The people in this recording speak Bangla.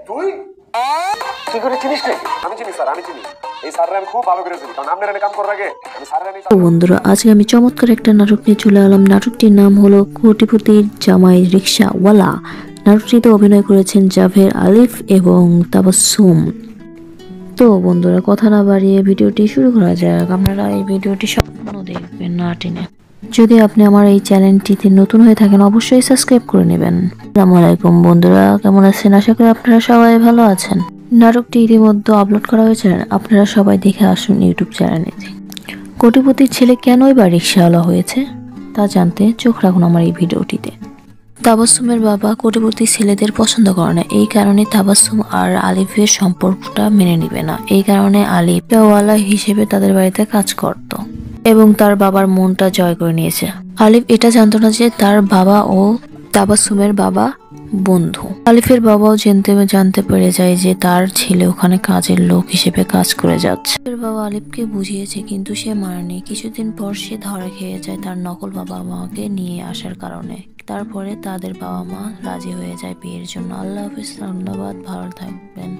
তুই কি করে চিনিস নাকি? আমি চিনি স্যার, আমি চিনি। এই স্যাররা আমি খুব ভালো করে চিনি, কারণ আপনার এনে কাম করার আগে আমি স্যারের তো বন্ধুরা, আজকে আমি চমৎকার একটা নাটক নিয়ে চলে এলাম। নাটকটির নাম হলো কোটিপতির জামাই রিক্সাওয়ালা। নাটকটিতে অভিনয় করেছেন জাভের আলিফ এবং তাবাসসুম। তো বন্ধুরা, কথা না বাড়িয়ে ভিডিওটি শুরু করা যাক। আপনারা এই ভিডিওটি সম্পূর্ণ দেখবেন না টেনে। যদি আপনি আমার এই চ্যানেলটিতে নতুন হয়ে থাকেন, অবশ্যই সাবস্ক্রাইব করে নেবেন। আসসালামু আলাইকুম বন্ধুরা, কেমন আছেন? আশা করি আপনারা সবাই ভালো আছেন। নাটকটি ইতিমধ্যে আপলোড করা হয়েছে, আপনারা সবাই দেখে আসুন ইউটিউব চ্যানেলে। কোটিপতির ছেলে কেনই বা রিক্সাওয়ালা হয়েছে তা জানতে চোখ রাখুন আমার এই ভিডিওটিতে। তাবাসসুমের বাবা কোটিপতির ছেলেদের পছন্দ করে না, এই কারণে তাবাসসুম আর আলিফের সম্পর্কটা মেনে নিবে না। এই কারণে আলিফ রিক্সাওয়ালা হিসেবে তাদের বাড়িতে কাজ করত এবং তার বাবার মনটা জয় করে নিয়েছে। আলিফ এটা জানতো না যে তার বাবা ও তাবাসসুমের বাবা বন্ধু। আলিফের বাবাও জানতে পেরে যায় যে তার ছেলে ওখানে কাজের লোক হিসেবে কাজ করে যাচ্ছে। আলিফের বাবা আলিফকে বুঝিয়েছে, কিন্তু সে মানেনি। কিছুদিন পর সে ধরা খেয়ে যায় তার নকল বাবা মাকে নিয়ে আসার কারণে। তারপরে তাদের বাবা মা রাজি হয়ে যায় বিয়ের জন্য। আল্লাহ হাফিজ, ধন্যবাদ, ভালো থাকবেন।